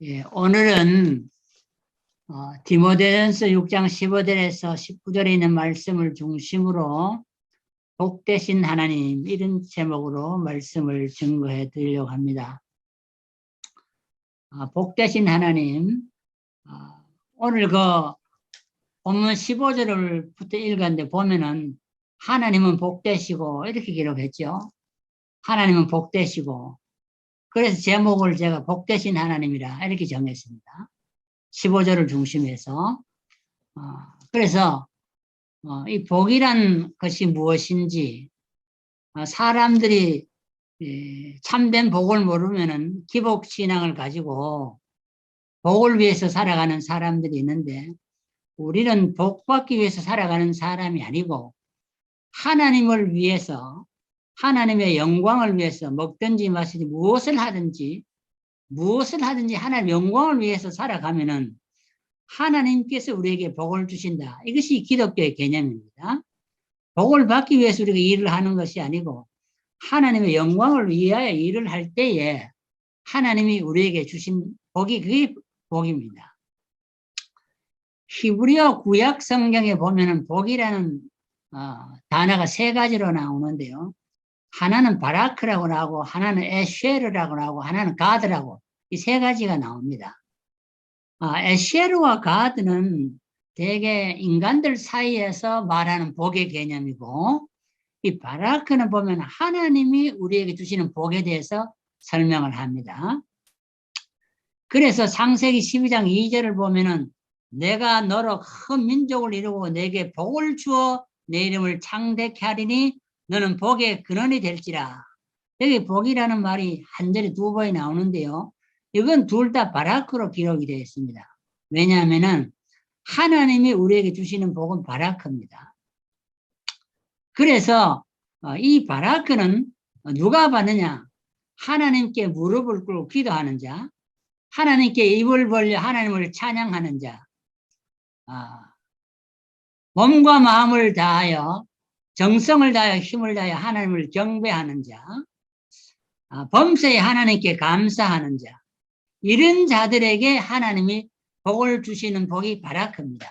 예, 오늘은 디모데전서 6장 15절에서 19절에 있는 말씀을 중심으로 복되신 하나님 이런 제목으로 말씀을 증거해 드리려고 합니다. 복되신 하나님, 오늘 그 본문 15절부터 읽었는데 보면은 하나님은 복되시고 이렇게 기록했죠. 하나님은 복되시고, 그래서 제목을 제가 복되신 하나님이라 이렇게 정했습니다. 15절을 중심해서. 그래서 이 복이란 것이 무엇인지, 사람들이 참된 복을 모르면은 기복신앙을 가지고 복을 위해서 살아가는 사람들이 있는데, 우리는 복 받기 위해서 살아가는 사람이 아니고 하나님을 위해서, 하나님의 영광을 위해서 먹든지 마시든지 무엇을 하든지 하나님의 영광을 위해서 살아가면은 하나님께서 우리에게 복을 주신다. 이것이 기독교의 개념입니다. 복을 받기 위해서 우리가 일을 하는 것이 아니고 하나님의 영광을 위하여 일을 할 때에 하나님이 우리에게 주신 복이, 그게 복입니다. 히브리어 구약 성경에 보면은 복이라는 단어가 세 가지로 나오는데요. 하나는 바라크라고 나오고, 하나는 에쉐르라고 나오고, 하나는 가드라고, 이 세 가지가 나옵니다. 에쉐르와 가드는 대개 인간들 사이에서 말하는 복의 개념이고, 이 바라크는 보면 하나님이 우리에게 주시는 복에 대해서 설명을 합니다. 그래서 창세기 12장 2절을 보면은 내가 너로 큰 민족을 이루고 내게 복을 주어 내 이름을 창대케 하리니 너는 복의 근원이 될지라. 여기 복이라는 말이 한 절에 두 번이 나오는데요. 이건 둘 다 바라크로 기록이 되어 있습니다. 왜냐하면은 하나님이 우리에게 주시는 복은 바라크입니다. 그래서 이 바라크는 누가 받느냐? 하나님께 무릎을 꿇고 기도하는 자, 하나님께 입을 벌려 하나님을 찬양하는 자, 몸과 마음을 다하여 정성을 다하여 힘을 다하여 하나님을 경배하는 자, 범사에 하나님께 감사하는 자, 이런 자들에게 하나님이 복을 주시는 복이 바라크입니다.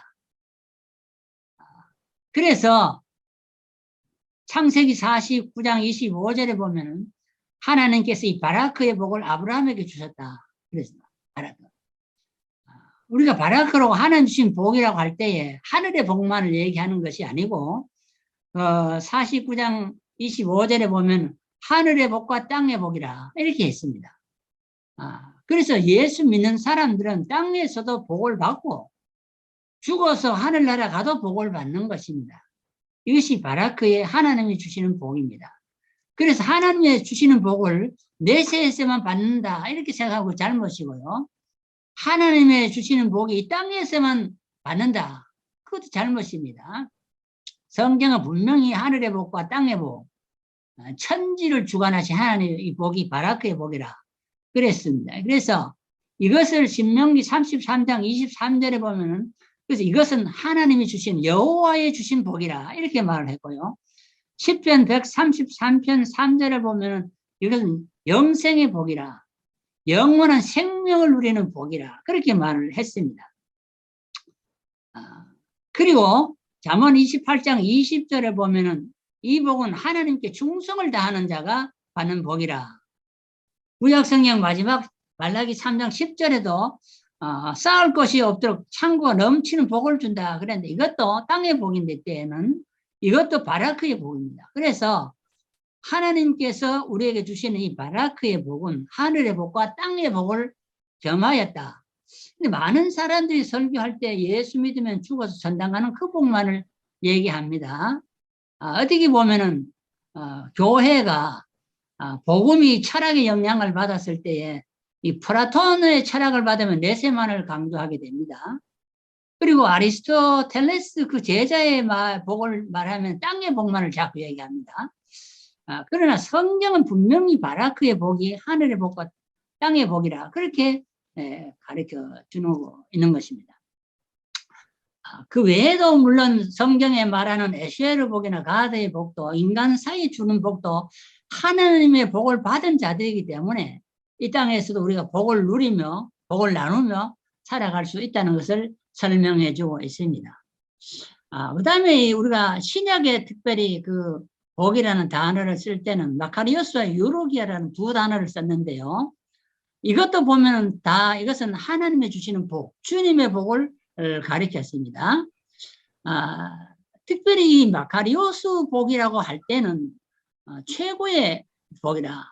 그래서 창세기 49장 25절에 보면은 하나님께서 이 바라크의 복을 아브라함에게 주셨다. 그랬습니다. 바라크. 우리가 바라크라고 하나님 주신 복이라고 할 때에 하늘의 복만을 얘기하는 것이 아니고, 49장 25절에 보면 하늘의 복과 땅의 복이라 이렇게 했습니다. 그래서 예수 믿는 사람들은 땅에서도 복을 받고 죽어서 하늘나라 가도 복을 받는 것입니다. 이것이 바라크의 하나님이 주시는 복입니다. 그래서 하나님이 주시는 복을 내세에서만 받는다 이렇게 생각하고 잘못이고요. 하나님의 주시는 복이 이 땅에서만 받는다, 그것도 잘못입니다. 성경은 분명히 하늘의 복과 땅의 복, 천지를 주관하신 하나님의 이 복이 바라크의 복이라 그랬습니다. 그래서 이것을 신명기 33장 23절에 보면은, 그래서 이것은 하나님이 주신 여호와의 주신 복이라 이렇게 말을 했고요. 시편 133편 3절에 보면은 이것은 영생의 복이라, 영원한 생명을 누리는 복이라 그렇게 말을 했습니다. 그리고 잠언 28장 20절에 보면은 이 복은 하나님께 충성을 다하는 자가 받는 복이라. 구약성경 마지막 말라기 3장 10절에도 쌓을 것이 없도록 창고가 넘치는 복을 준다 그랬는데, 이것도 땅의 복인데 때에는 이것도 바라크의 복입니다. 그래서 하나님께서 우리에게 주시는 이 바라크의 복은 하늘의 복과 땅의 복을 겸하였다. 근데 많은 사람들이 설교할 때 예수 믿으면 죽어서 천당 가는 그 복만을 얘기합니다. 어떻게 보면은 교회가 복음이 철학의 영향을 받았을 때에 이 플라톤의 철학을 받으면 내세만을 강조하게 됩니다. 그리고 아리스토텔레스 그 제자의 복을 말하면 땅의 복만을 자꾸 얘기합니다. 그러나 성경은 분명히 바라크의 복이 하늘의 복과 땅의 복이라 그렇게 가르쳐 주고 있는 것입니다. 그 외에도 물론 성경에 말하는 에쉐르 복이나 가드의 복도, 인간 사이에 주는 복도 하나님의 복을 받은 자들이기 때문에 이 땅에서도 우리가 복을 누리며 복을 나누며 살아갈 수 있다는 것을 설명해 주고 있습니다. 그 다음에 우리가 신약에 특별히 그 복이라는 단어를 쓸 때는 마카리오스와 유로기아라는 두 단어를 썼는데요. 이것도 보면 다 이것은 하나님이 주시는 복, 주님의 복을 가리켰습니다. 특별히 이 마카리오스 복이라고 할 때는 최고의 복이라.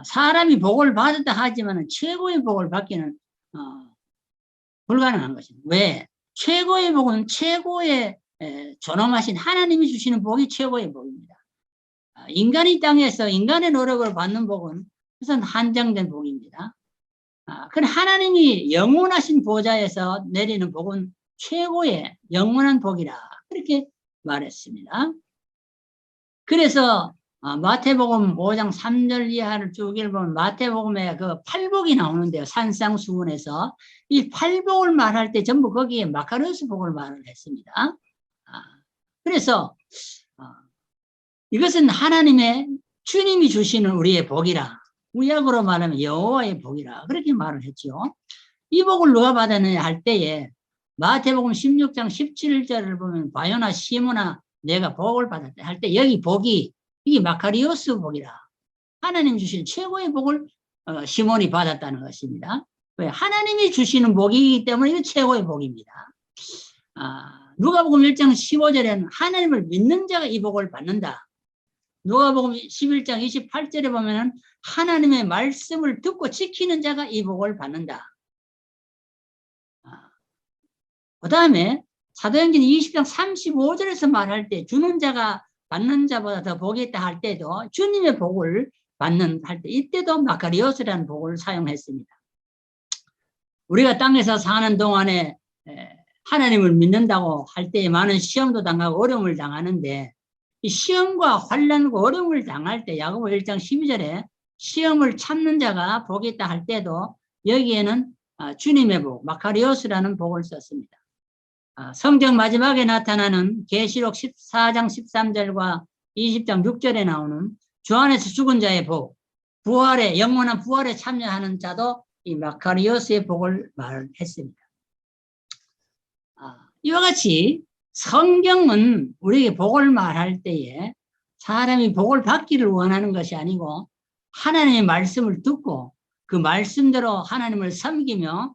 사람이 복을 받았다 하지만 최고의 복을 받기는 불가능한 것입니다. 왜? 최고의 복은 최고의 존엄하신 하나님이 주시는 복이 최고의 복입니다. 인간이 땅에서 인간의 노력을 받는 복은 우선 한정된 복입니다. 그러나 하나님이 영원하신 보좌에서 내리는 복은 최고의 영원한 복이라 그렇게 말했습니다. 그래서 마태복음 5장 3절 이하를 쭉 읽으면 마태복음에 그 팔복이 나오는데요. 산상수훈에서 이 팔복을 말할 때 전부 거기에 마카리오스 복을 말을 했습니다. 그래서 이것은 하나님의 주님이 주시는 우리의 복이라, 구약으로 말하면 여호와의 복이라 그렇게 말을 했죠. 이 복을 누가 받았느냐 할 때에 마태복음 16장 17절을 보면 바요나 시모나 내가 복을 받았다 할 때 여기 복이 이게 마카리오스 복이라 하나님 주신 최고의 복을 시몬이 받았다는 것입니다. 왜? 하나님이 주시는 복이기 때문에 이거 최고의 복입니다. 누가복음 1장 15절에는 하나님을 믿는 자가 이 복을 받는다. 누가복음 11장 28절에 보면은 하나님의 말씀을 듣고 지키는 자가 이 복을 받는다. 그 다음에 사도행전 20장 35절에서 말할 때 주는 자가 받는 자보다 더 복이 있다 할 때도 주님의 복을 받는 할 때 이때도 마카리오스라는 복을 사용했습니다. 우리가 땅에서 사는 동안에 하나님을 믿는다고 할 때 많은 시험도 당하고 어려움을 당하는데 이 시험과 환난과 어려움을 당할 때 야고보 1장 12절에 시험을 참는 자가 복이 있다 할 때도 여기에는 주님의 복 마카리오스라는 복을 썼습니다. 성경 마지막에 나타나는 계시록 14장 13절과 20장 6절에 나오는 주 안에서 죽은 자의 복, 부활에 영원한 부활에 참여하는 자도 이 마카리오스의 복을 말했습니다. 이와 같이 성경은 우리에게 복을 말할 때에 사람이 복을 받기를 원하는 것이 아니고 하나님의 말씀을 듣고 그 말씀대로 하나님을 섬기며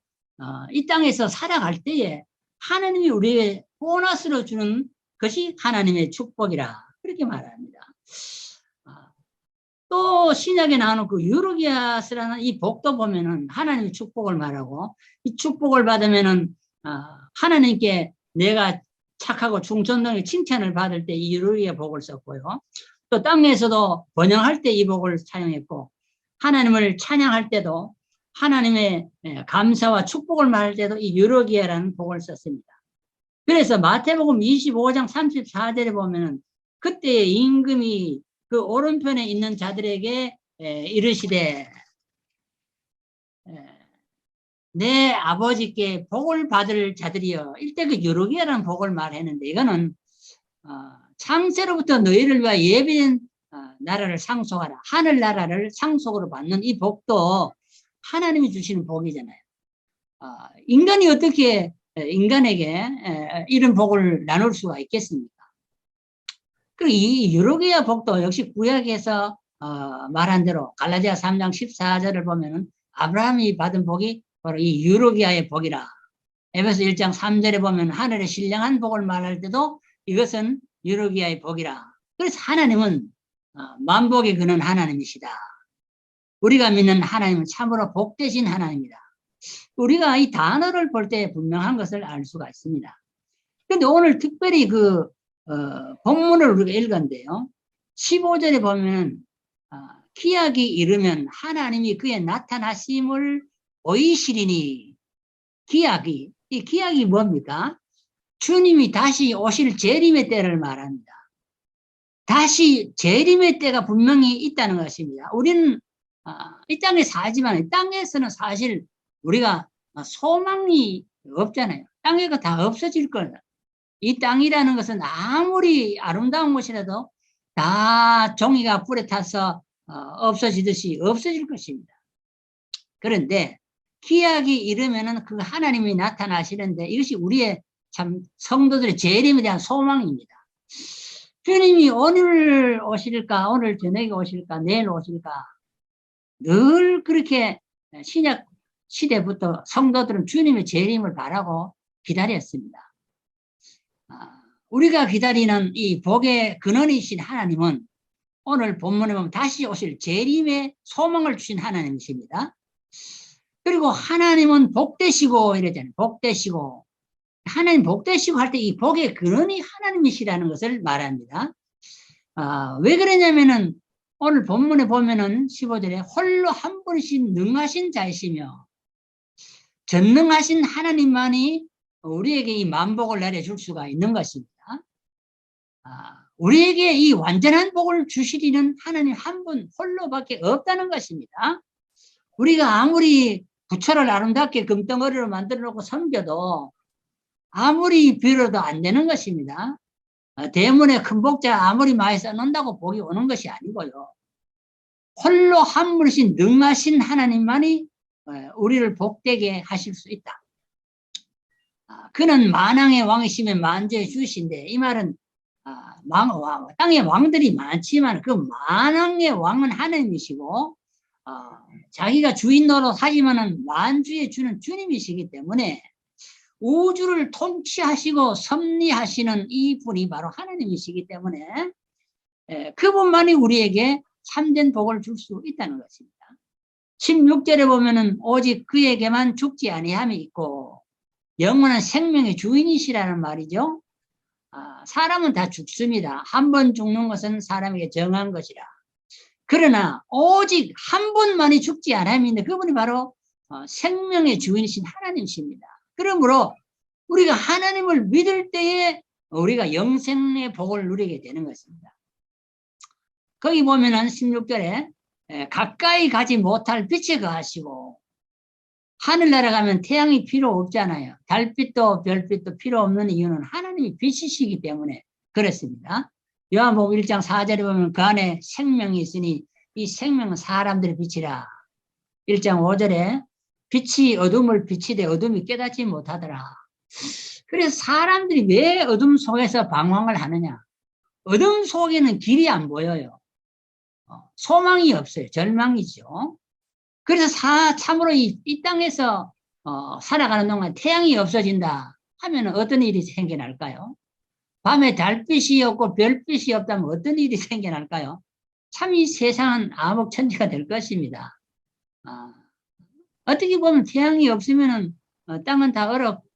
이 땅에서 살아갈 때에 하나님이 우리에게 보너스로 주는 것이 하나님의 축복이라 그렇게 말합니다. 또 신약에 나오는 그 유르기아스라는 이 복도 보면은 하나님의 축복을 말하고 이 축복을 받으면은 하나님께 내가 착하고 충천하게 칭찬을 받을 때 이 유르기아 복을 썼고요. 또 땅에서도 번영할 때 이 복을 사용했고 하나님을 찬양할 때도 하나님의 감사와 축복을 말할 때도 이 유르기아라는 복을 썼습니다. 그래서 마태복음 25장 34절에 보면은 그때의 임금이 그 오른편에 있는 자들에게 이르시되 내 아버지께 복을 받을 자들이여. 이때 그 유르기아라는 복을 말했는데 이거는 창세로부터 너희를 위하여 예비된 나라를 상속하라. 하늘나라를 상속으로 받는 이 복도 하나님이 주시는 복이잖아요. 인간이 어떻게 인간에게 이런 복을 나눌 수가 있겠습니까? 그리고 이 유르기아 복도 역시 구약에서 말한 대로 갈라디아 3장 14절을 보면은 아브라함이 받은 복이 바로 이 유르기아의 복이라. 에베소 1장 3절에 보면 하늘의 신령한 복을 말할 때도 이것은 유르기아의 복이라. 그래서 하나님은 만복이 그는 하나님이시다. 우리가 믿는 하나님은 참으로 복되신 하나님이다. 우리가 이 단어를 볼 때 분명한 것을 알 수가 있습니다. 그런데 오늘 특별히 그 본문을 우리가 읽었는데요. 15절에 보면 기약이 이르면 하나님이 그의 나타나심을 보이시리니. 기약이, 이 기약이 뭡니까? 주님이 다시 오실 재림의 때를 말합니다. 다시 재림의 때가 분명히 있다는 것입니다. 우리는 이 땅에 살지만 이 땅에서는 사실 우리가 소망이 없잖아요. 땅에가 다 없어질 거다. 이 땅이라는 것은 아무리 아름다운 곳이라도 다 종이가 불에 타서 없어지듯이 없어질 것입니다. 그런데 기약이 이르면은 그 하나님이 나타나시는데 이것이 우리의 참 성도들의 재림에 대한 소망입니다. 주님이 오늘 오실까, 오늘 저녁에 오실까, 내일 오실까, 늘 그렇게 신약 시대부터 성도들은 주님의 재림을 바라고 기다렸습니다. 우리가 기다리는 이 복의 근원이신 하나님은 오늘 본문에 보면 다시 오실 재림의 소망을 주신 하나님이십니다. 그리고 하나님은 복되시고 이러잖아요. 복되시고. 하나님 복되시고 할 때 이 복의 근원이 하나님이시라는 것을 말합니다. 왜 그러냐면은 오늘 본문에 보면은 15절에 홀로 한 분이신 능하신 자이시며 전능하신 하나님만이 우리에게 이 만복을 내려줄 수가 있는 것입니다. 우리에게 이 완전한 복을 주시리는 하나님 한 분 홀로밖에 없다는 것입니다. 우리가 아무리 부처를 아름답게 금덩어리로 만들어 놓고 섬겨도 아무리 빌어도 안 되는 것입니다. 대문에 큰 복자 아무리 많이 써놓는다고 복이 오는 것이 아니고요. 홀로 한 분이신 능하신 하나님만이 우리를 복되게 하실 수 있다. 그는 만왕의 왕이시면 만주의 주신데 이 말은 땅에 왕들이 많지만 그 만왕의 왕은 하나님이시고 자기가 주인 노릇 하지만은 만주의 주는 주님이시기 때문에 우주를 통치하시고 섭리하시는 이 분이 바로 하나님이시기 때문에 그분만이 우리에게 참된 복을 줄 수 있다는 것입니다. 16절에 보면은 오직 그에게만 죽지 아니함이 있고 영원한 생명의 주인이시라는 말이죠. 사람은 다 죽습니다. 한 번 죽는 것은 사람에게 정한 것이라. 그러나 오직 한 분만이 죽지 않음이 있는데 그분이 바로 생명의 주인이신 하나님이십니다. 그러므로 우리가 하나님을 믿을 때에 우리가 영생의 복을 누리게 되는 것입니다. 거기 보면은 16절에 가까이 가지 못할 빛에 거하시고 하늘나라 가면 태양이 필요 없잖아요. 달빛도 별빛도 필요 없는 이유는 하나님이 빛이시기 때문에 그렇습니다. 요한복음 1장 4절에 보면 그 안에 생명이 있으니 이 생명은 사람들의 빛이라. 1장 5절에 빛이 어둠을 비치되 어둠이 깨닫지 못하더라. 그래서 사람들이 왜 어둠 속에서 방황을 하느냐. 어둠 속에는 길이 안 보여요. 소망이 없어요. 절망이죠. 그래서 참으로 이 땅에서 살아가는 동안 태양이 없어진다 하면 어떤 일이 생겨날까요? 밤에 달빛이 없고 별빛이 없다면 어떤 일이 생겨날까요? 참 이 세상은 암흑천지가 될 것입니다. 어떻게 보면 태양이 없으면 땅은 다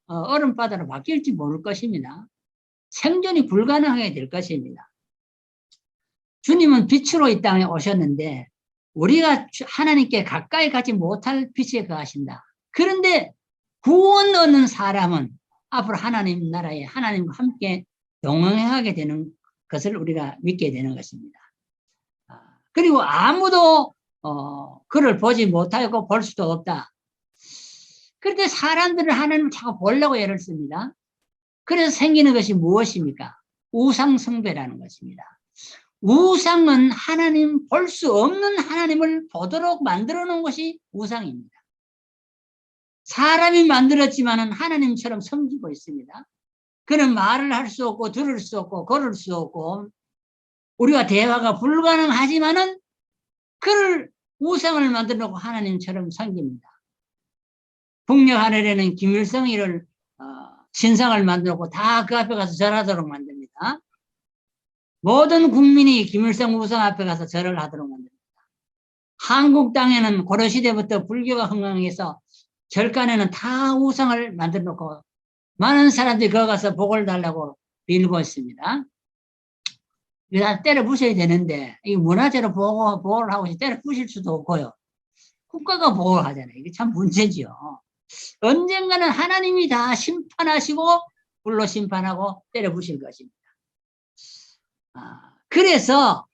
얼음바다로 바뀔지 모를 것입니다. 생존이 불가능하게 될 것입니다. 주님은 빛으로 이 땅에 오셨는데 우리가 하나님께 가까이 가지 못할 빛에 거하신다. 그런데 구원 얻는 사람은 앞으로 하나님 나라에 하나님과 함께 동행하게 되는 것을 우리가 믿게 되는 것입니다. 그리고 아무도 그를 보지 못하고 볼 수도 없다. 그런데 사람들은 하나님을 자꾸 보려고 애를 씁니다. 그래서 생기는 것이 무엇입니까? 우상숭배라는 것입니다. 우상은 하나님 볼 수 없는 하나님을 보도록 만들어 놓은 것이 우상입니다. 사람이 만들었지만은 하나님처럼 섬기고 있습니다. 그는 말을 할 수 없고 들을 수 없고 걸을 수 없고 우리가 대화가 불가능하지만은 그를 우상을 만들어 놓고 하나님처럼 섬깁니다. 북녘 하늘에는 김일성이를 신상을 만들어 놓고 다 그 앞에 가서 절하도록 만듭니다. 모든 국민이 김일성 우상 앞에 가서 절을 하도록 만듭니다. 한국 땅에는 고려시대부터 불교가 흥행해서 절간에는 다 우상을 만들어 놓고 많은 사람들이 거기 가서 복을 달라고 빌고 있습니다. 이거 때려 부셔야 되는데 이 문화재로 보호를 하고 때려 부실 수도 없고요. 국가가 보호를 하잖아요. 이게 참 문제죠. 언젠가는 하나님이 다 심판하시고 불로 심판하고 때려 부실 것입니다. 그래서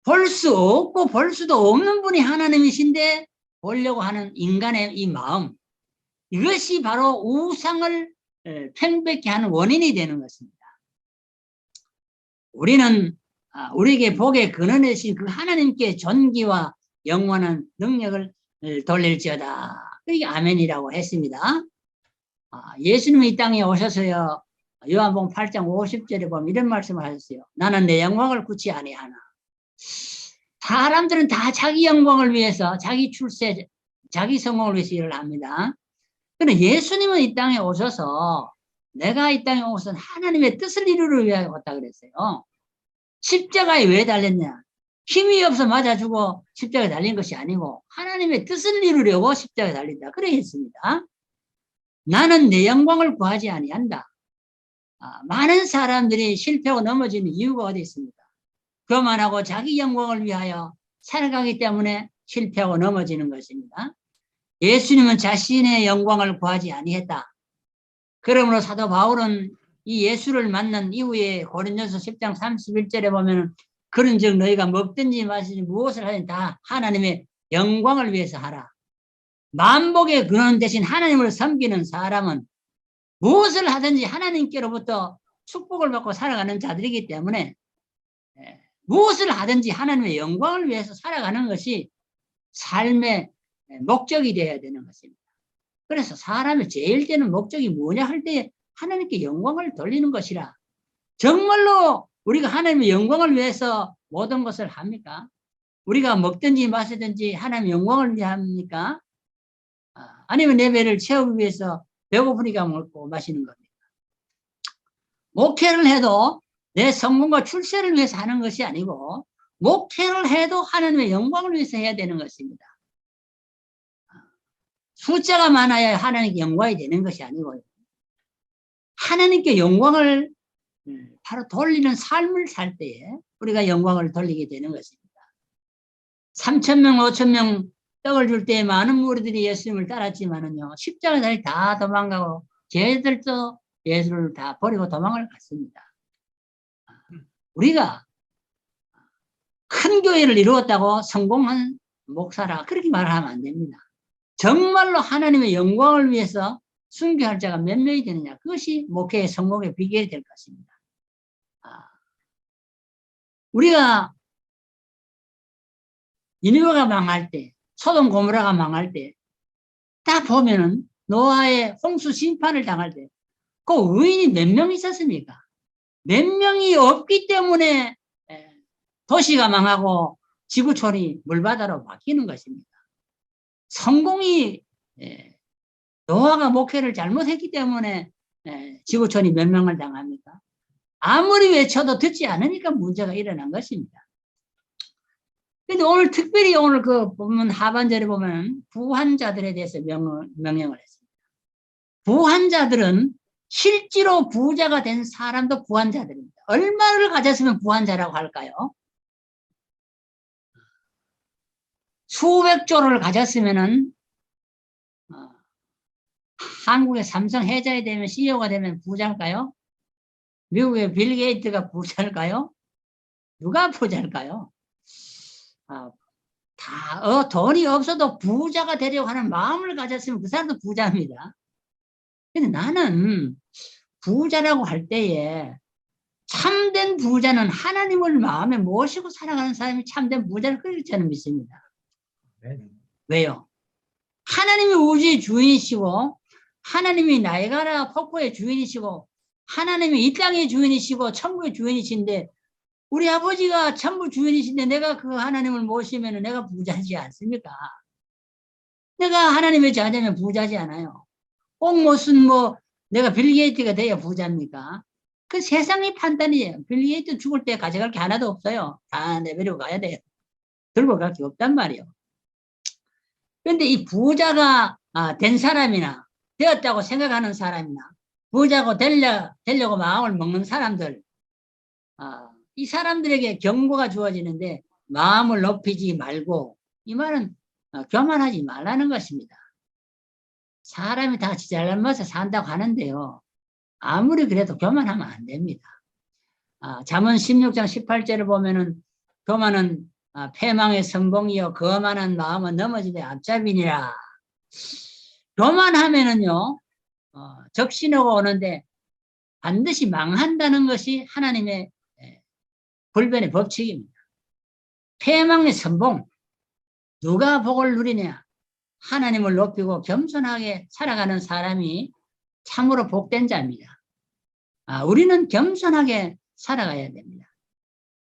볼 수 없고 볼 수도 없는 분이 하나님이신데 보려고 하는 인간의 이 마음, 이것이 바로 우상을 팽배케 하는 원인이 되는 것입니다. 우리는 우리에게 복의 근원이신 그 하나님께 존귀와 영원한 능력을 돌릴지어다. 이게 아멘이라고 했습니다. 예수님이 이 땅에 오셔서요. 요한복음 8장 50절에 보면 이런 말씀을 하셨어요. 나는 내 영광을 굳이 아니하나. 사람들은 다 자기 영광을 위해서, 자기 출세, 자기 성공을 위해서 일을 합니다. 그런데 예수님은 이 땅에 오셔서 내가 이 땅에 온 것은 하나님의 뜻을 이루기 위하여 왔다 그랬어요. 십자가에 왜 달렸냐? 힘이 없어 맞아주고 십자가에 달린 것이 아니고 하나님의 뜻을 이루려고 십자가에 달린다. 그래 했습니다. 나는 내 영광을 구하지 아니한다. 많은 사람들이 실패하고 넘어지는 이유가 어디 있습니까? 그만하고 자기 영광을 위하여 살아가기 때문에 실패하고 넘어지는 것입니다. 예수님은 자신의 영광을 구하지 아니했다. 그러므로 사도 바울은 이 예수를 만난 이후에 고린도서 10장 31절에 보면 그런즉 너희가 먹든지 마시든지 무엇을 하든 다 하나님의 영광을 위해서 하라. 만복의 근원 대신 하나님을 섬기는 사람은 무엇을 하든지 하나님께로부터 축복을 받고 살아가는 자들이기 때문에 무엇을 하든지 하나님의 영광을 위해서 살아가는 것이 삶의 목적이 되어야 되는 것입니다. 그래서 사람의 제일 되는 목적이 뭐냐 할 때 하나님께 영광을 돌리는 것이라. 정말로 우리가 하나님의 영광을 위해서 모든 것을 합니까? 우리가 먹든지 마시든지 하나님의 영광을 위해 합니까? 아니면 내 배를 채우기 위해서 배고프니까 먹고 마시는 겁니다. 목회를 해도 내 성공과 출세를 위해서 하는 것이 아니고 목회를 해도 하나님의 영광을 위해서 해야 되는 것입니다. 숫자가 많아야 하나님께 영광이 되는 것이 아니고요. 하나님께 영광을 바로 돌리는 삶을 살 때에 우리가 영광을 돌리게 되는 것입니다. 3,000명, 5,000명 떡을 줄 때 많은 무리들이 예수님을 따랐지만은요, 십자가에 다 도망가고 쟤들도 예수를 다 버리고 도망을 갔습니다. 우리가 큰 교회를 이루었다고 성공한 목사라 그렇게 말하면 안 됩니다. 정말로 하나님의 영광을 위해서 순교할 자가 몇 명이 되느냐, 그것이 목회의 성공의 비결이 될 것입니다. 우리가 니느웨가 망할 때, 소돔 고모라가 망할 때, 다 보면은 노아의 홍수 심판을 당할 때, 그 의인이 몇 명 있었습니까? 몇 명이 없기 때문에 도시가 망하고 지구촌이 물바다로 바뀌는 것입니다. 성공이 노아가 목회를 잘못했기 때문에 지구촌이 몇 명을 당합니까? 아무리 외쳐도 듣지 않으니까 문제가 일어난 것입니다. 근데 오늘 특별히 오늘 그 보면 하반절에 보면 부한자들에 대해서 명령을 했습니다. 부한자들은 실제로 부자가 된 사람도 부한자들입니다. 얼마를 가졌으면 부한자라고 할까요? 수백 조를 가졌으면은 한국의 삼성 회장이 되면 CEO가 되면 부자일까요? 미국의 빌 게이트가 부자일까요? 누가 부자일까요? 돈이 없어도 부자가 되려고 하는 마음을 가졌으면 그 사람도 부자입니다. 근데 나는 부자라고 할 때에 참된 부자는 하나님을 마음에 모시고 살아가는 사람이 참된 부자를 그렇게 저는 믿습니다. 네. 왜요? 하나님이 우주의 주인이시고 하나님이 나이가라 폭포의 주인이시고 하나님이 이 땅의 주인이시고 천국의 주인이신데 우리 아버지가 천부 주인이신데 내가 그 하나님을 모시면 내가 부자지 않습니까? 내가 하나님의 자녀면 부자지 않아요. 꼭 무슨 내가 빌 게이트가 돼야 부자입니까? 그 세상의 판단이에요. 빌 게이트 죽을 때 가져갈 게 하나도 없어요. 다 내버리고 가야 돼요. 들고 갈 게 없단 말이에요. 그런데 이 부자가 된 사람이나 되었다고 생각하는 사람이나 부자고 되려고 마음을 먹는 사람들, 이 사람들에게 경고가 주어지는데 마음을 높이지 말고, 이 말은 교만하지 말라는 것입니다. 사람이 다 잘나서 산다고 하는데요, 아무리 그래도 교만하면 안 됩니다. 잠언 16장 18절을 보면은 교만은 패망의 선봉이요 거만한 마음은 넘어지되 앞잡이니라. 교만하면은요 적신호가 오는데 반드시 망한다는 것이 하나님의 불변의 법칙입니다. 패망의 선봉, 누가 복을 누리냐? 하나님을 높이고 겸손하게 살아가는 사람이 참으로 복된 자입니다. 우리는 겸손하게 살아가야 됩니다.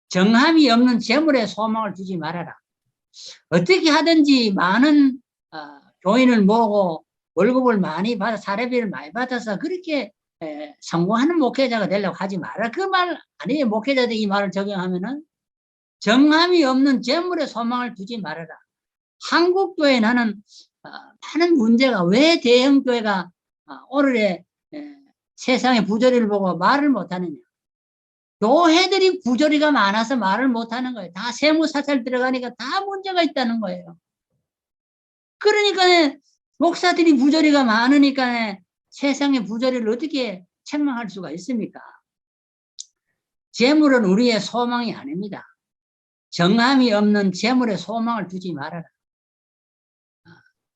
정함이 없는 재물에 소망을 두지 말아라. 어떻게 하든지 많은 교인을 모으고 월급을 많이 받아 사례비를 많이 받아서 그렇게 성공하는 목회자가 되려고 하지 마라. 그 말 아니에요. 목회자들 이 말을 적용하면은 정함이 없는 재물에 소망을 두지 말아라. 한국교회 나는 많은 문제가 왜 대형교회가 오늘의 세상의 부조리를 보고 말을 못하느냐. 교회들이 부조리가 많아서 말을 못하는 거예요. 다 세무사찰 들어가니까 다 문제가 있다는 거예요. 그러니까 목사들이 부조리가 많으니까 세상의 부조리를 어떻게 책망할 수가 있습니까? 재물은 우리의 소망이 아닙니다. 정함이 없는 재물에 소망을 두지 말아라.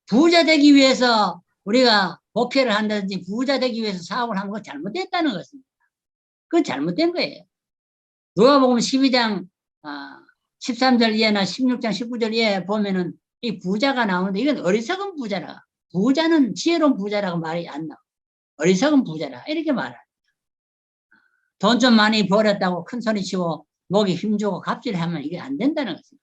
부자 되기 위해서 우리가 목회를 한다든지 부자 되기 위해서 사업을 하는 건 잘못됐다는 것입니다. 그건 잘못된 거예요. 누가복음 12장 13절 이하나 16장 19절 이하에 보면은 이 부자가 나오는데 이건 어리석은 부자라. 부자는 지혜로운 부자라고 말이 안 나와. 어리석은 부자라 이렇게 말합니다. 돈 좀 많이 벌었다고 큰 소리 치고 목에 힘주고 갑질하면 이게 안 된다는 것입니다.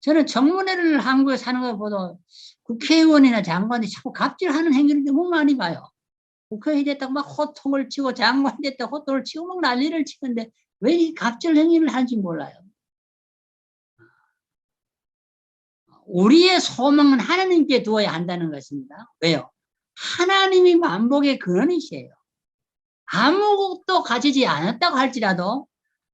저는 청문회를 한국에 사는 것보다 국회의원이나 장관이 자꾸 갑질하는 행위를 너무 많이 봐요. 국회의원이 됐다고 막 호통을 치고 장관이 됐다고 호통을 치고 막 난리를 치는데 왜 이 갑질 행위를 하는지 몰라요. 우리의 소망은 하나님께 두어야 한다는 것입니다. 왜요? 하나님이 만복의 근원이시에요. 아무것도 가지지 않았다고 할지라도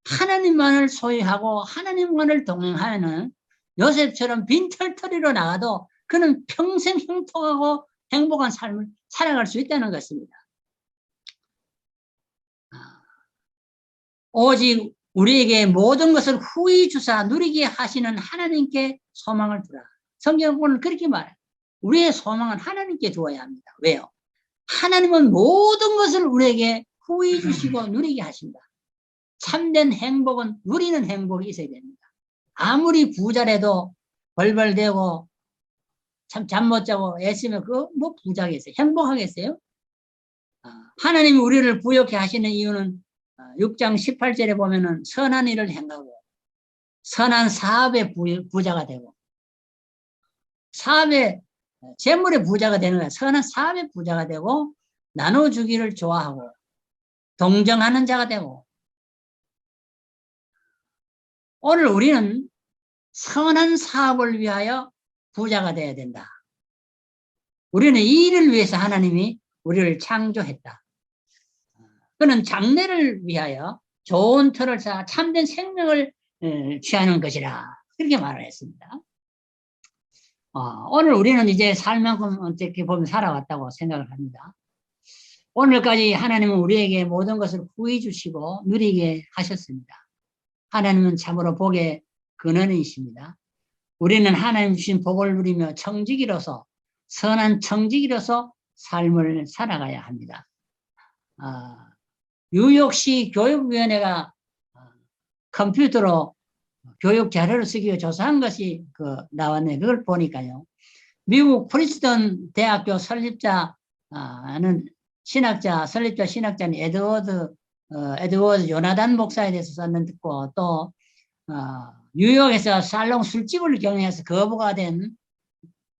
하나님만을 소유하고 하나님만을 동행하는 요셉처럼 빈털터리로 나가도 그는 평생 형통하고 행복한 삶을 살아갈 수 있다는 것입니다. 오직 우리에게 모든 것을 후히 주사 누리게 하시는 하나님께 소망을 두라. 성경은 그렇게 말해요. 우리의 소망은 하나님께 두어야 합니다. 왜요? 하나님은 모든 것을 우리에게 후히 주시고 누리게 하신다. 참된 행복은 누리는 행복이 있어야 됩니다. 아무리 부자라도 벌벌대고 참 잠 못 자고 애쓰면 그거 뭐 부자겠어요? 행복하겠어요? 하나님이 우리를 부욕해 하시는 이유는 6장 18절에 보면은 선한 일을 행하고 선한 사업의 부자가 되고 사업의 재물의 부자가 되는 거야. 선한 사업의 부자가 되고 나눠주기를 좋아하고 동정하는 자가 되고 오늘 우리는 선한 사업을 위하여 부자가 되어야 된다. 우리는 이 일을 위해서 하나님이 우리를 창조했다. 그는 장래를 위하여 좋은 터를 쌓아 참된 생명을 취하는 것이라 그렇게 말을 했습니다. 오늘 우리는 이제 살만큼 어떻게 보면 살아왔다고 생각을 합니다. 오늘까지 하나님은 우리에게 모든 것을 후히 주시고 누리게 하셨습니다. 하나님은 참으로 복의 근원이십니다. 우리는 하나님 주신 복을 누리며 청지기로서 선한 청지기로서 삶을 살아가야 합니다. 뉴욕시 교육위원회가 컴퓨터로 교육 자료를 쓰기 위해 조사한 것이 나왔네. 그걸 보니까요. 미국 프린스턴 대학교 설립자는 설립자 신학자는 에드워드 요나단 목사에 대해서 썼는데 또 뉴욕에서 살롱 술집을 경영해서 거부가 된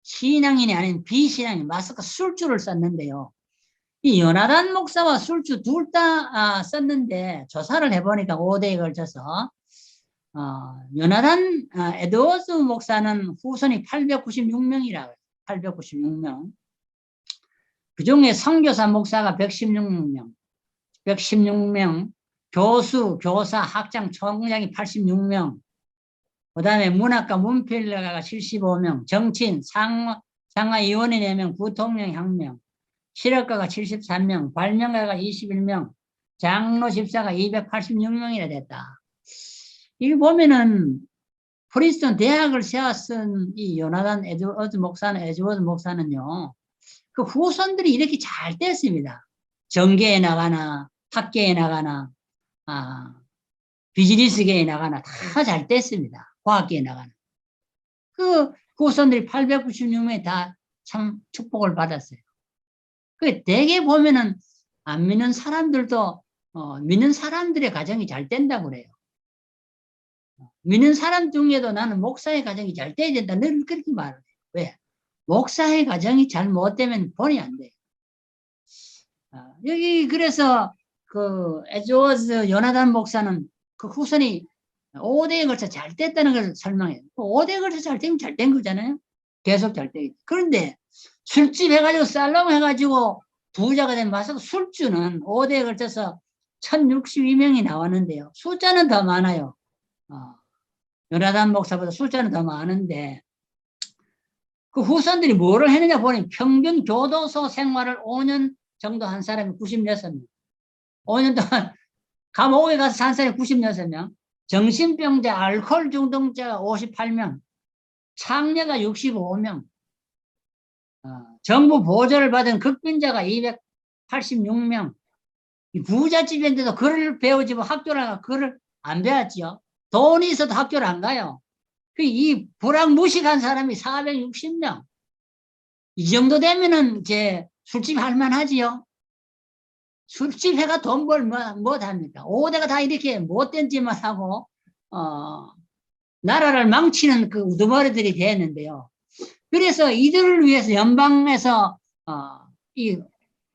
신앙인이 아닌 비신앙인 마스크 술주를 썼는데요. 이 요나단 목사와 술주 둘 다 썼는데 조사를 해보니까 5대에 걸쳐서 요나단 에드워드 목사는 후손이 896명이라고 해요. 896명. 그중에 선교사 목사가 116명, 교수, 교사, 학장, 총장이 86명, 그 다음에 문학가, 문필가가 75명, 정치인, 상하위원회 4명, 부통령 1명, 실업가가 73명, 발명가가 21명, 장로 집사가 286명이나 됐다. 이거 보면은 프린스턴 대학을 세웠은 이 요나단 에드워드 목사는요, 그 후손들이 이렇게 잘 됐습니다. 정계에 나가나, 학계에 나가나, 비즈니스계에 나가나 다 잘 됐습니다. 과학계에 나가나. 그 후손들이 896명이 다 참 축복을 받았어요. 그 대개 보면은 안 믿는 사람들도 믿는 사람들의 가정이 잘 된다고 그래요. 믿는 사람 중에도 나는 목사의 가정이 잘 돼야 된다. 늘 그렇게 말해요. 왜? 목사의 가정이 잘 못되면 본이 안 돼요. 여기 그래서 그 에즈워즈 요나단 목사는 그 후손이 5대에 걸쳐 잘 됐다는 걸 설명해요. 5대에 걸쳐 잘 되면 잘 된 거잖아요. 계속 잘 되겠죠. 그런데 술집 해가지고 살롱 해가지고 부자가 된 마서 술주는 5대에 걸쳐서 1062명이 나왔는데요. 숫자는 더 많아요. 요나단 목사보다 숫자는 더 많은데 그 후손들이 뭐를 했느냐 보니 평균 교도소 생활을 5년 정도 한 사람이 96명. 5년 동안 감옥에 가서 산 사람이 96명. 정신병자, 알코올 중독자가 58명. 창녀가 65명. 정부 보조를 받은 극빈자가 286명. 부잣집인데도 글을 배우지 뭐 학교를 안 가, 글을 안 배웠지요. 돈이 있어도 학교를 안 가요. 이 불황무식한 사람이 460명. 이 정도 되면은 이제 술집 할만하지요. 술집 해가 돈 벌 못합니까? 5대가 다 이렇게 못된 짓만 하고 나라를 망치는 그 우두머리들이 됐는데요. 그래서 이들을 위해서 연방에서 이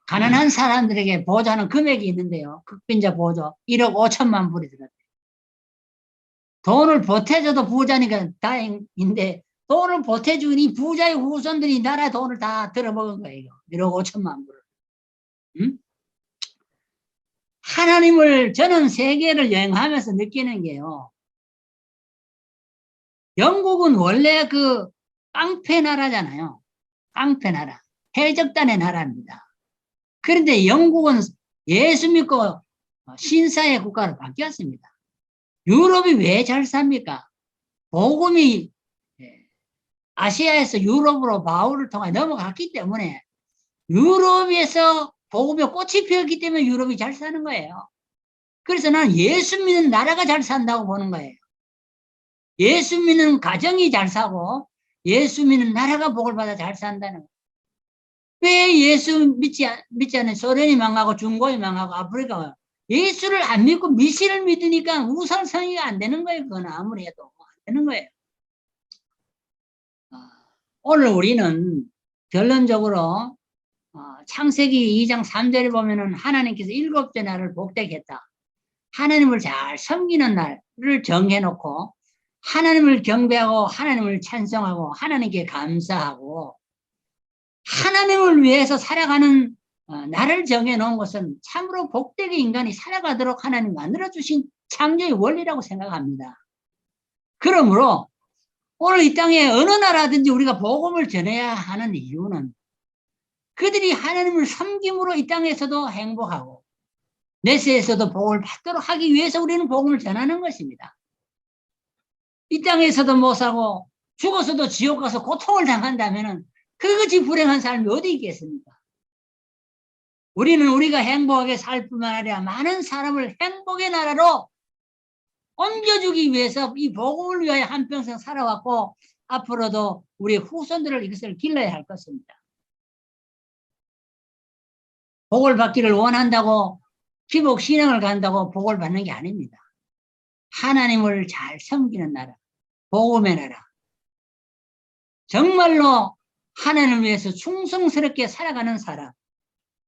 가난한 사람들에게 보조하는 금액이 있는데요. 극빈자 보조 1억 5천만 불이 들었대요. 돈을 보태줘도 부자니까 다행인데 돈을 보태주는 이 부자의 후손들이 나라의 돈을 다 들어먹은 거예요. 1억 5천만 불을. 응? 하나님을 저는 세계를 여행하면서 느끼는 게요. 영국은 원래 그 깡패 나라잖아요. 깡패 나라. 해적단의 나라입니다. 그런데 영국은 예수 믿고 신사의 국가로 바뀌었습니다. 유럽이 왜 잘 삽니까? 복음이 아시아에서 유럽으로 바울을 통해 넘어갔기 때문에 유럽에서 복음의 꽃이 피었기 때문에 유럽이 잘 사는 거예요. 그래서 나는 예수 믿는 나라가 잘 산다고 보는 거예요. 예수 믿는 가정이 잘 사고 예수 믿는 나라가 복을 받아 잘 산다는 거예요. 왜 예수 믿지 않는 소련이 망하고 중국이 망하고 아프리카가 예수를 안 믿고 미신을 믿으니까 우상성이가 안 되는 거예요. 그건 아무리 해도 안 되는 거예요. 오늘 우리는 결론적으로 창세기 2장 3절에 보면은 하나님께서 7째 날을 복되게 했다. 하나님을 잘 섬기는 날을 정해놓고 하나님을 경배하고 하나님을 찬송하고 하나님께 감사하고 하나님을 위해서 살아가는 나를 정해놓은 것은 참으로 복되게 인간이 살아가도록 하나님 만들어주신 창조의 원리라고 생각합니다. 그러므로 오늘 이 땅에 어느 나라든지 우리가 복음을 전해야 하는 이유는 그들이 하나님을 섬김으로 이 땅에서도 행복하고 내세에서도 복을 받도록 하기 위해서 우리는 복음을 전하는 것입니다. 이 땅에서도 못 살고 죽어서도 지옥 가서 고통을 당한다면 그것이 불행한 사람이 어디 있겠습니까? 우리는 우리가 행복하게 살 뿐만 아니라 많은 사람을 행복의 나라로 옮겨주기 위해서 이 복음을 위하여 한평생 살아왔고 앞으로도 우리 후손들을 이것을 길러야 할 것입니다. 복을 받기를 원한다고 기복 신앙을 간다고 복을 받는 게 아닙니다. 하나님을 잘 섬기는 나라, 복음의 나라. 정말로 하나님을 위해서 충성스럽게 살아가는 사람.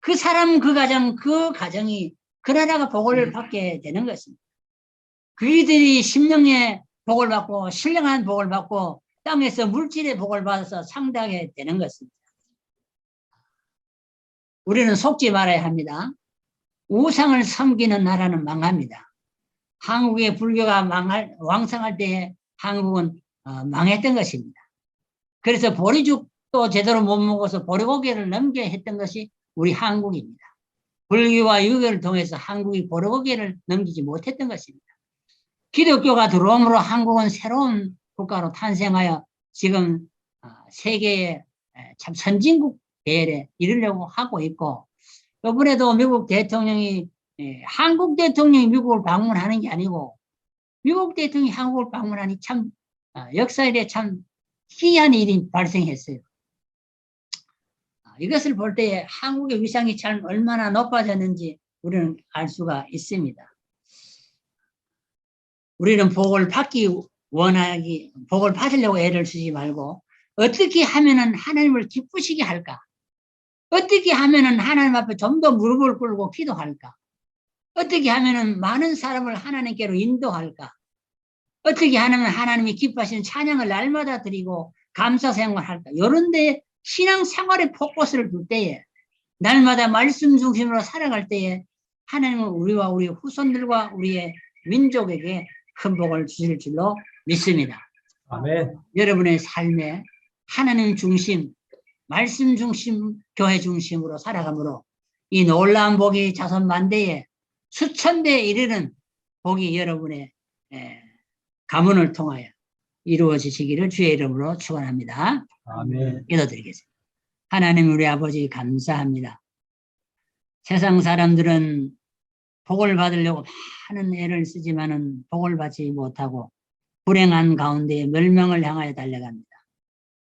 그 사람, 그 가정이 그 나라가 복을 받게 되는 것입니다. 그들이 심령의 복을 받고 신령한 복을 받고 땅에서 물질의 복을 받아서 상당하게 되는 것입니다. 우리는 속지 말아야 합니다. 우상을 섬기는 나라는 망합니다. 한국의 불교가 왕성할 때 한국은 망했던 것입니다. 그래서 보리죽도 제대로 못 먹어서 보리고개를 넘겨야 했던 것이 우리 한국입니다. 불교와 유교를 통해서 한국이 보리고개를 넘기지 못했던 것입니다. 기독교가 들어옴으로 한국은 새로운 국가로 탄생하여 지금 세계의 참 선진국 대열에 이르려고 하고 있고 이번에도 미국 대통령이 한국 대통령이 미국을 방문하는 게 아니고 미국 대통령이 한국을 방문하니 참 역사에 대해 참 희한한 일이 발생했어요. 이것을 볼 때 한국의 위상이 참 얼마나 높아졌는지 우리는 알 수가 있습니다. 우리는 복을 받으려고 애를 쓰지 말고 어떻게 하면은 하나님을 기쁘시게 할까? 어떻게 하면은 하나님 앞에 좀 더 무릎을 꿇고 기도할까? 어떻게 하면은 많은 사람을 하나님께로 인도할까? 어떻게 하면 하나님이 기뻐하시는 찬양을 날마다 드리고 감사 생활할까? 이런 데 신앙생활의 포커스를 둘 때에 날마다 말씀 중심으로 살아갈 때에 하나님은 우리와 우리 후손들과 우리의 민족에게 큰 복을 주실 줄로 믿습니다. 아멘. 여러분의 삶에 하나님 중심, 말씀 중심, 교회 중심으로 살아가므로 이 놀라운 복이 자손 만대에 수천 대에 이르는 복이 여러분의 가문을 통하여 이루어지시기를 주의 이름으로 축원합니다. 아멘. 기도드리겠습니다. 하나님 우리 아버지 감사합니다. 세상 사람들은 복을 받으려고 많은 애를 쓰지만은 복을 받지 못하고 불행한 가운데 멸망을 향하여 달려갑니다.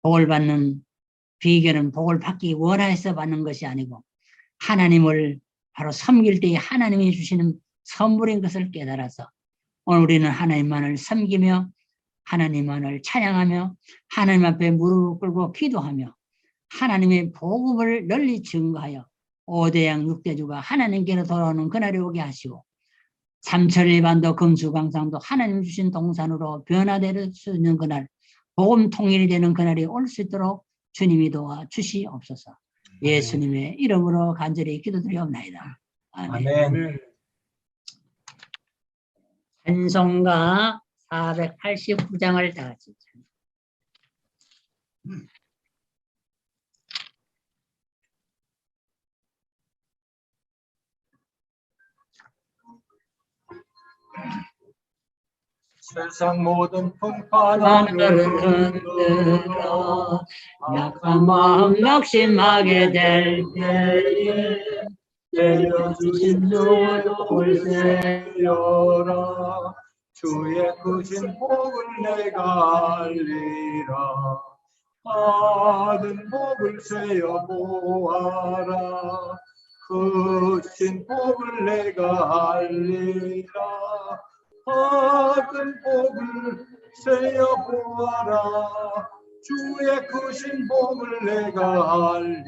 복을 받는 비결은 복을 받기 원해서 받는 것이 아니고 하나님을 바로 섬길 때에 하나님이 주시는 선물인 것을 깨달아서 오늘 우리는 하나님만을 섬기며 하나님만을 찬양하며 하나님 앞에 무릎을 꿇고 기도하며 하나님의 복음을 널리 증거하여 5대양 6대주가 하나님께로 돌아오는 그날이 오게 하시고 삼천리반도 금수강상도 하나님 주신 동산으로 변화될 수 있는 그날, 복음 통일이 되는 그날이 올 수 있도록 주님이 도와 주시옵소서. 예수님의 이름으로 간절히 기도드리옵나이다. 아멘. 아멘. 찬송가 489장을 다 같이 세상 모든 풍파들을 흔들어 약한 마음 낙심하게 될 때에 내려주신 주의 복을 세려라. 주의 크신 복을 내가 알리라. 받은 복을 세어 보아라. 크신 복을 내가 알리라. 받은 복을 세어 보아라. 주의 크신 복을 내가 알리라.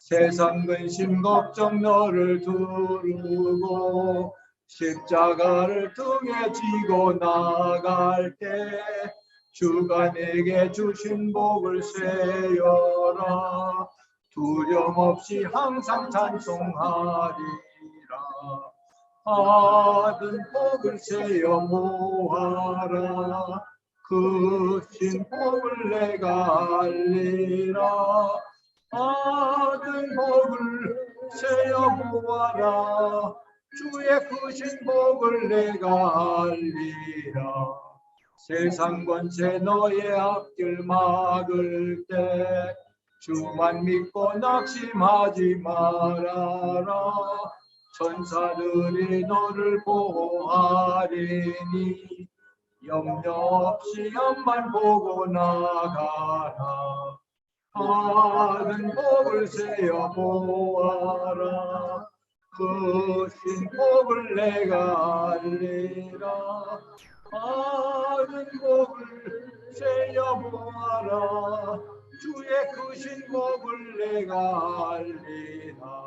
세상 근심 걱정 너를 두르고 십자가를 등에 지고 나갈 때 주가 내게 주신 복을 세어라. 두려움 없이 항상 찬송하리라. 받은 복을 세어 모아라. 크신 복을 내가 알리라. 받은 복을 세어 모아라. 주의 크신 복을 내가 알리라. 세상 권세 너의 앞길 막을 때 주만 믿고 낙심하지 말아라. 천사들이 너를 보호하리니 염려 없이 앞만 보고 나가라. 받은 복을 세어 보아라. 크신 복을 내가 알리라. 받은 복을 세어 보아라. 주의 크신 복을 내가 알리라.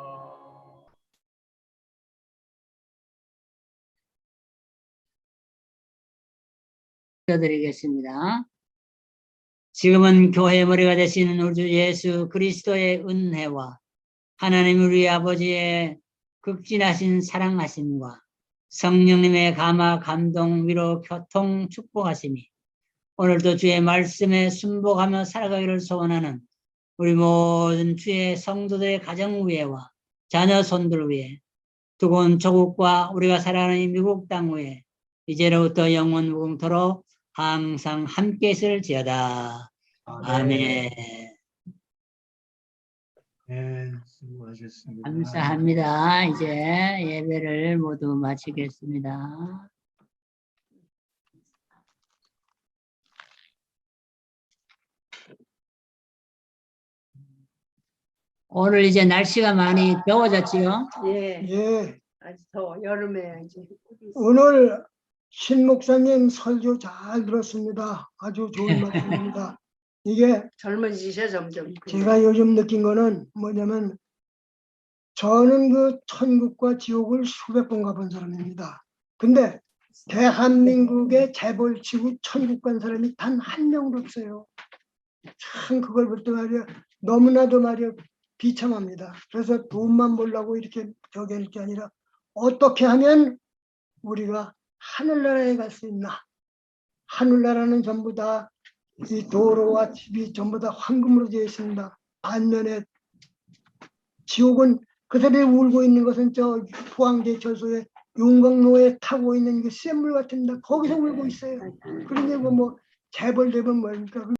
드리겠습니다. 지금은 교회의 머리가 되시는 우리 주 예수 그리스도의 은혜와 하나님 우리 아버지의 극진하신 사랑하심과 성령님의 감화 감동 위로 교통 축복하심이 오늘도 주의 말씀에 순복하며 살아가기를 소원하는 우리 모든 주의 성도들의 가정 위에와 자녀 손들 위에 두고온 조국과 우리가 살아가는 이 미국 땅 위에 이제로부터 영원 무궁토록 항상 함께 있을지어다. 아멘. 네, 수고하셨습니다. 감사합니다. 이제 예배를 모두 마치겠습니다. 오늘 이제 날씨가 많이 더워졌지요. 예, 예, 아주 더워. 여름에 이제. 오늘 신 목사님 설교 잘 들었습니다. 아주 좋은 말씀입니다. 이게 젊어지셔 점점. 제가 요즘 느낀 거는 뭐냐면 저는 그 천국과 지옥을 수백 번 가본 사람입니다. 근데 대한민국의 재벌치고 천국 간 사람이 단 한 명도 없어요. 참 그걸 볼 때 말이야 너무나도 말이야 비참합니다. 그래서 돈만 벌려고 이렇게 저기 할 게 아니라 어떻게 하면 우리가 하늘나라에 갈 수 있나? 하늘나라는 전부 다 이 도로와 집이 전부 다 황금으로 되어 있습니다. 반면에 지옥은 그 사람이 울고 있는 것은 저 포항제철소에 용광로에 타고 있는 그 샘물 같은 데 거기서 울고 있어요. 그러니 뭐 재벌 되면 뭐니까